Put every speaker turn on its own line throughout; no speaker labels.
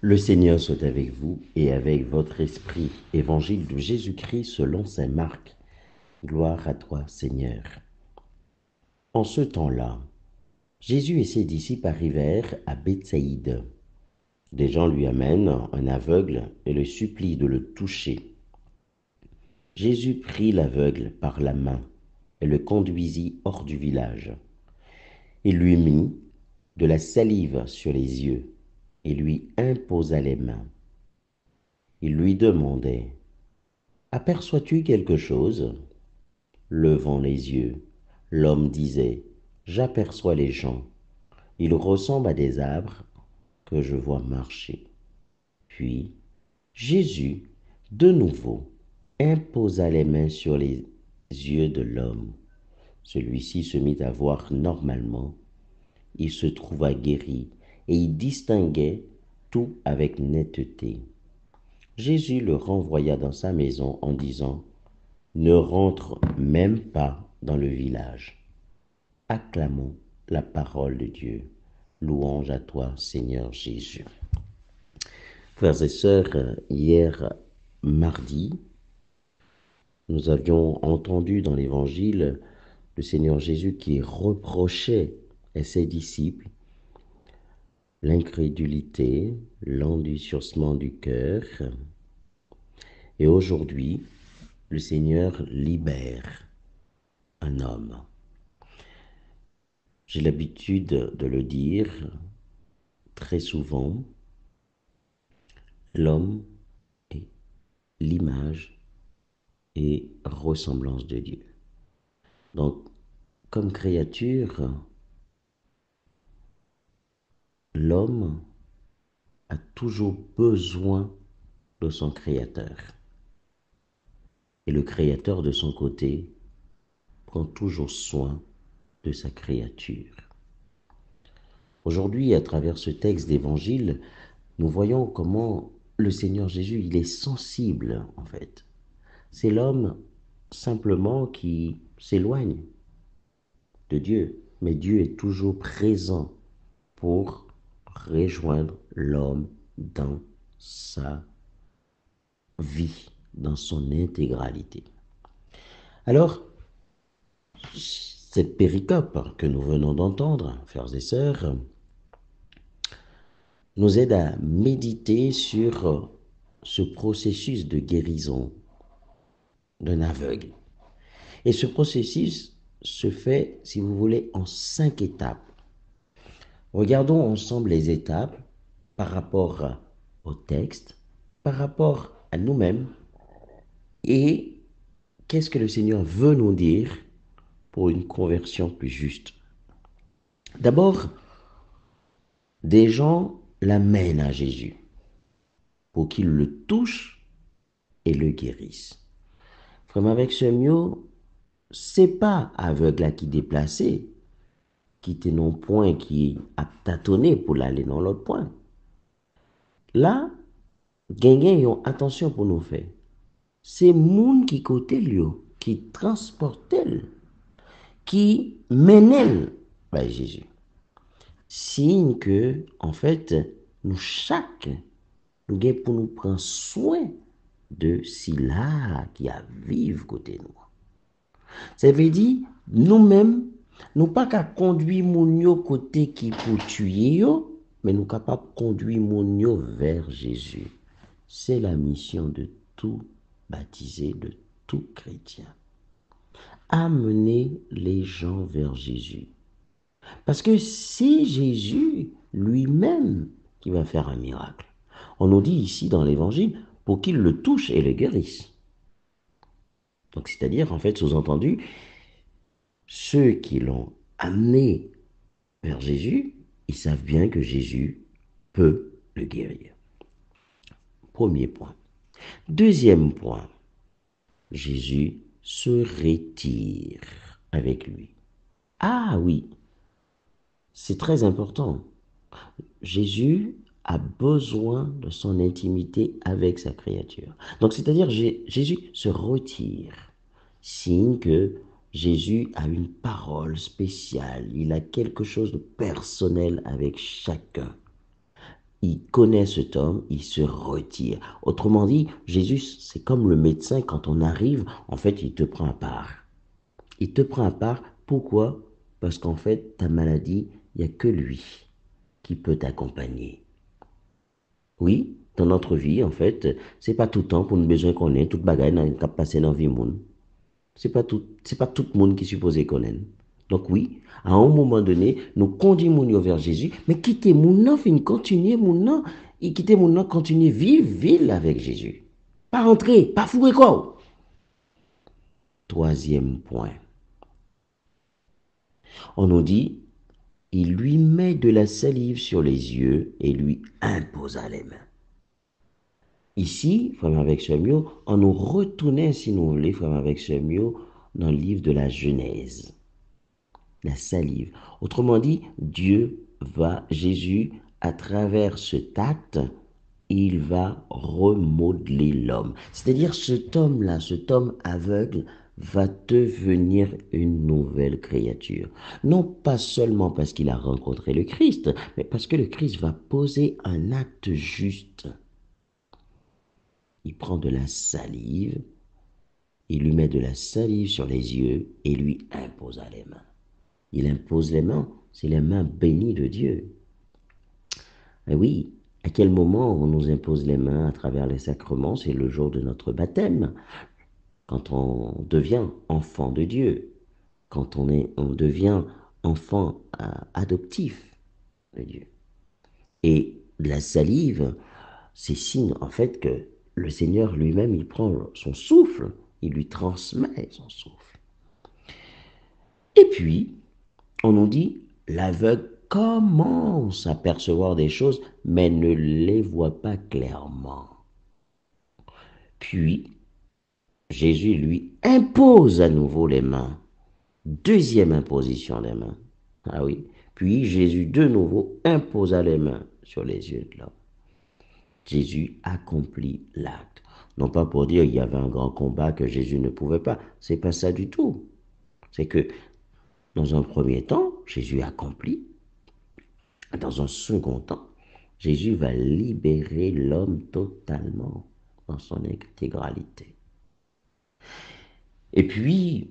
Le Seigneur soit avec vous et avec votre esprit. Évangile de Jésus-Christ selon saint Marc. Gloire à toi, Seigneur. En ce temps-là, Jésus et ses disciples arrivèrent à Bethsaïde. Des gens lui amènent un aveugle et le supplient de le toucher. Jésus prit l'aveugle par la main et le conduisit hors du village. Il lui mit de la salive sur les yeux et lui imposa les mains. Il lui demandait: Aperçois-tu quelque chose? Levant les yeux, l'homme disait: J'aperçois les gens. Ils ressemblent à des arbres que je vois marcher. Puis Jésus, de nouveau, imposa les mains sur les yeux de l'homme. Celui-ci se mit à voir normalement. Il se trouva guéri et il distinguait tout avec netteté. Jésus le renvoya dans sa maison en disant: Ne rentre même pas dans le village. Acclamons la parole de Dieu. Louange à toi, Seigneur Jésus. Frères et sœurs, hier mardi, nous avions entendu dans l'Évangile le Seigneur Jésus qui reprochait à ses disciples l'incrédulité, l'endurcissement du cœur. Et aujourd'hui, le Seigneur libère un homme. J'ai l'habitude de le dire très souvent, l'homme est l'image et ressemblance de Dieu. Donc, comme créature, l'homme a toujours besoin de son Créateur. Et le Créateur, de son côté, prend toujours soin de sa créature. Aujourd'hui, à travers ce texte d'évangile, nous voyons comment le Seigneur Jésus, il est sensible, en fait. C'est l'homme simplement qui s'éloigne de Dieu, mais Dieu est toujours présent pour rejoindre l'homme dans sa vie, dans son intégralité. Alors, cette péricope que nous venons d'entendre, frères et sœurs, nous aide à méditer sur ce processus de guérison d'un aveugle. Et ce processus se fait, si vous voulez, en 5 étapes. Regardons ensemble les étapes par rapport au texte, par rapport à nous-mêmes, et qu'est-ce que le Seigneur veut nous dire pour une conversion plus juste. D'abord, des gens l'amènent à Jésus pour qu'il le touche et le guérisse. Vraiment, avec ce mot, c'est pas aveugle à qui déplacer, qui était non point, qui a tâtonné pour l'aller dans l'autre point. Là, gengen yon attention pour nous faire. C'est moun qui côté lui, qui transporte elle, qui mène elle vers Jésus. Signe que, en fait, nous chaque, nous gagnons pour nous prendre soin de si là qui a vivre côté nous. Ça veut dire, nous-mêmes, nous pas qu'à conduire mon yo côté qui pour tuer yo, mais nous capables de conduire mon yo vers Jésus. C'est la mission de tout baptisé, de tout chrétien. Amener les gens vers Jésus. Parce que c'est Jésus lui-même qui va faire un miracle. On nous dit ici dans l'Évangile pour qu'il le touche et le guérisse. Donc c'est-à-dire, en fait, sous-entendu, ceux qui l'ont amené vers Jésus, ils savent bien que Jésus peut le guérir. Premier point. Deuxième point, Jésus se retire avec lui. Ah oui, c'est très important. Jésus a besoin de son intimité avec sa créature. Donc, c'est-à-dire, Jésus se retire, signe que Jésus a une parole spéciale, il a quelque chose de personnel avec chacun. il connaît cet homme, il se retire. Autrement dit, Jésus, c'est comme le médecin, quand on arrive, en fait, il te prend à part. Il te prend à part, pourquoi? Parce qu'en fait, ta maladie, il n'y a que lui qui peut t'accompagner. Oui, dans notre vie, en fait, c'est pas tout le temps pour nous besoin qu'on ait, toute bagaille qui a passé dans la vie monde. C'est pas tout le monde qui est supposé connaître. Donc oui, à un moment donné, nous conduisons vers Jésus, mais quittez mon nom, fin continuer mon nom, et quittez mon nom, continuer vivre avec Jésus. Pas rentrer, pas fourrer quoi. Troisième point, on nous dit, il lui met de la salive sur les yeux et lui imposa les mains. Ici, frère avec Samuel, on nous retournait, si nous voulons, frère avec Samuel, dans le livre de la Genèse. La salive. Autrement dit, Jésus, à travers cet acte, il va remodeler l'homme. C'est-à-dire, cet homme aveugle, va devenir une nouvelle créature. Non pas seulement parce qu'il a rencontré le Christ, mais parce que le Christ va poser un acte juste. Il prend de la salive, il lui met de la salive sur les yeux et lui imposa les mains. Il impose les mains, c'est les mains bénies de Dieu. Et oui, à quel moment on nous impose les mains à travers les sacrements? C'est le jour de notre baptême, quand on devient enfant de Dieu, quand on devient enfant adoptif de Dieu. Et la salive, c'est signe en fait que le Seigneur lui-même, il prend son souffle, il lui transmet son souffle. Et puis, on nous dit, l'aveugle commence à percevoir des choses, mais ne les voit pas clairement. Puis, Jésus lui impose à nouveau les mains. Deuxième imposition des mains. Ah oui. Puis, Jésus de nouveau imposa les mains sur les yeux de l'homme. Jésus accomplit l'acte. Non pas pour dire qu'il y avait un grand combat que Jésus ne pouvait pas. C'est pas ça du tout. C'est que, dans un premier temps, Jésus accomplit. Dans un second temps, Jésus va libérer l'homme totalement dans son intégralité. Et puis,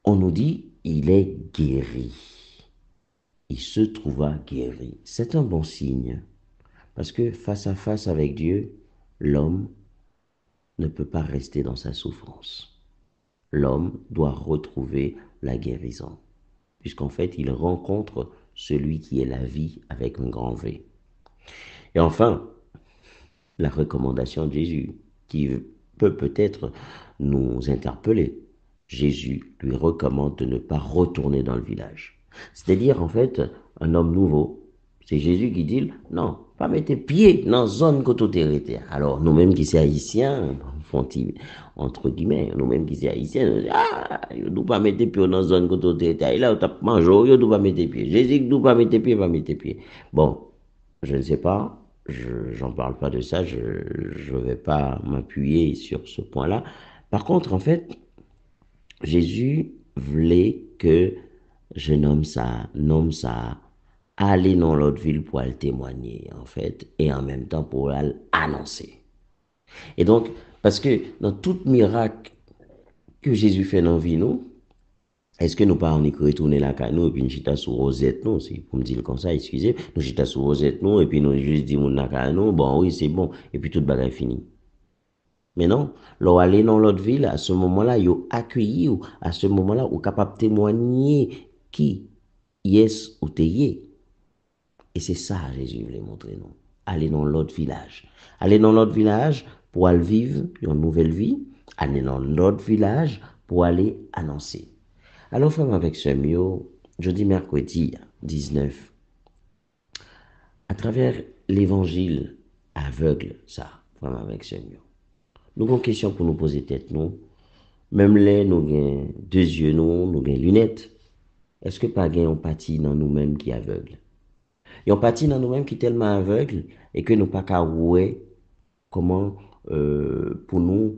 on nous dit, il est guéri. Il se trouva guéri. C'est un bon signe. Parce que face à face avec Dieu, l'homme ne peut pas rester dans sa souffrance. L'homme doit retrouver la guérison. Puisqu'en fait, il rencontre celui qui est la vie avec un grand V. Et enfin, la recommandation de Jésus, qui peut peut-être nous interpeller. Jésus lui recommande de ne pas retourner dans le village. C'est-à-dire, en fait, un homme nouveau. C'est Jésus qui dit, non, pas mettre pied dans la zone côté. Alors, nous-mêmes qui sommes haïtiens, entre guillemets, nous-mêmes qui sommes haïtiens, nous disons, ah, ne doit pas mettre pied dans la zone côté. Et là, tu as mangé, il ne doit pas mettre pied. Jésus ne doit pas mettre pied, pas mettre pied. Bon, je ne sais pas, j'en parle pas de ça, je ne vais pas m'appuyer sur ce point-là. Par contre, en fait, Jésus voulait que je nomme ça, aller dans l'autre ville pour aller témoigner, en fait, et en même temps pour aller annoncer. Et donc, parce que dans tout miracle que Jésus fait dans la vie, nous, est-ce que nous pas on y retourner la caille nous et puis nous chita sous rosette nous, c'est pour me dire comme ça, excusez, nous chita sous rosette nous et puis nous juste dit mon la nous, bon oui, c'est bon et puis toute bagaille fini. Mais non, leur aller dans l'autre ville, à ce moment-là, ils accueilli ou à ce moment-là, ou capable de témoigner qui yes ou t'es. Et c'est ça Jésus voulait montrer nous. Aller dans l'autre village. Aller dans l'autre village pour aller vivre une nouvelle vie. Aller dans l'autre village pour aller annoncer. Alors, frère avec Samuel, jeudi mercredi 19, à travers l'évangile aveugle, ça, frère avec Samuel, nous avons une question pour nous poser tête, nous. Même là, nous avons deux yeux, nous avons lunettes. Est-ce que pas gain empathie dans nous-mêmes qui aveugle? Et empathie dans nous-mêmes qui est tellement aveugle et que nous pas qu'à ouais comment pour nous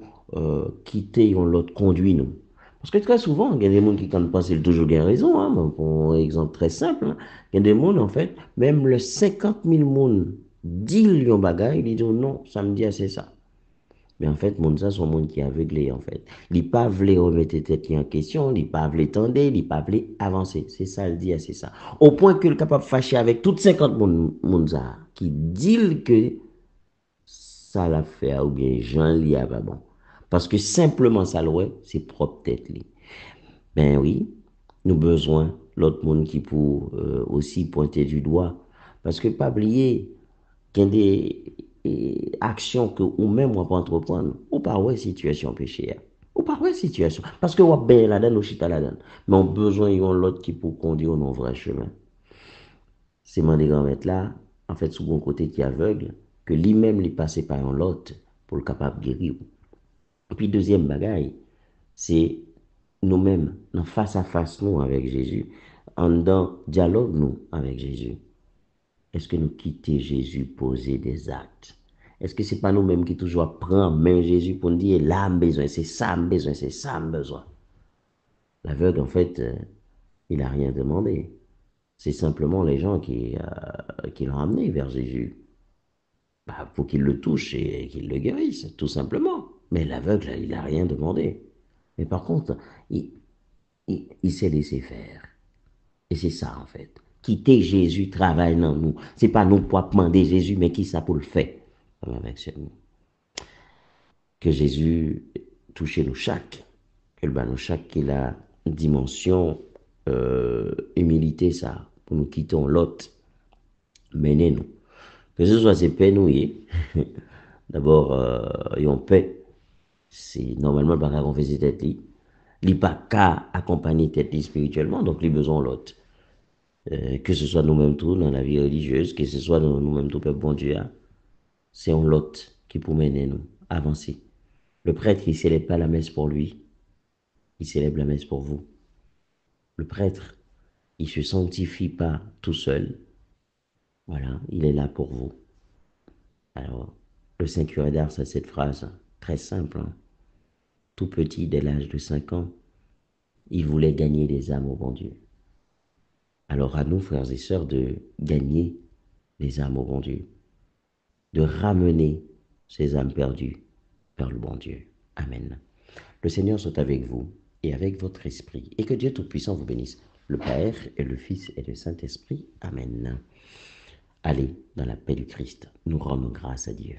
quitter l'autre conduit nous. Parce que très souvent, il y a des gens qui quand pensent toujours bien raison. Pour un exemple très simple, il y a des gens en fait, même le 50 000 monde dit un bagage, il dit non, ça me dit assez ça. Mais en fait, monde ça, son monde qui est aveuglé, en fait. Il pas voulu remettre tête en question, il pas voulu tendre, il pas voulu avancer. C'est ça, il dit, c'est ça. Au point qu'il est capable de fâcher avec toutes 50 monde ça, qui dit que ça l'a fait, ou bien Jean li a pas bon. Parce que simplement ça, ouais, c'est propre tête li. Ben oui, nous besoin l'autre monde qui pour aussi pointer du doigt. Parce que pas oublier, qu'il y a des actions que ou même on peut entreprendre, ou pas ouais situation péché, ou pas ouais situation. Parce que on bien là-dedans, ou chita là-dedans. Mais on a besoin de l'autre qui pour conduire dans vrai chemin. C'est mon grand-mère là, en fait, sous mon côté qui est aveugle, que lui-même lui passé par un l'autre pour le capable de guérir. Et puis deuxième bagaille, c'est nous-mêmes, dans face à face nous avec Jésus, en dans dialogue nous avec Jésus. Est-ce que nous quittons Jésus poser des actes? Est-ce que c'est pas nous-mêmes qui toujours prend main Jésus pour nous dire là, besoin, c'est ça, besoin, c'est ça, besoin. L'aveugle, en fait, il n'a rien demandé. C'est simplement les gens qui l'ont amené vers Jésus. Bah, faut qu'il le touche et qu'il le guérisse, tout simplement. Mais l'aveugle, il n'a rien demandé. Mais par contre, il s'est laissé faire. Et c'est ça, en fait. Quitter Jésus travaille dans nous. C'est pas nous pour demander Jésus, mais qui ça pour le faire. Avec que Jésus touche nous chaque. Que nous chaque qu'il a une dimension humilité, ça. Pour nous quitter l'autre. Mener nous. Que ce soit ces paix nous, d'abord, ils ont paix. C'est normalement le bagage qu'on fait cette tête. Il n'y a pas qu'à accompagner tête spirituellement, donc il a besoin de l'autre. Que ce soit nous-mêmes tous dans la vie religieuse, que ce soit nous-mêmes tout peuple bon Dieu, hein, c'est un lot qui peut mener nous avancer. Le prêtre, il ne célèbre pas la messe pour lui, il célèbre la messe pour vous. Le prêtre, il ne se sanctifie pas tout seul. Voilà, il est là pour vous. Alors, le Saint Curé d'Ars a cette phrase, hein, très simple, hein. Tout petit, dès l'âge de 5 ans, il voulait gagner des âmes au bon Dieu. Alors à nous, frères et sœurs, de gagner les âmes au bon Dieu, de ramener ces âmes perdues vers le bon Dieu. Amen. Le Seigneur soit avec vous et avec votre esprit, et que Dieu Tout-Puissant vous bénisse, le Père et le Fils et le Saint-Esprit. Amen. Allez, dans la paix du Christ, nous rendons grâce à Dieu.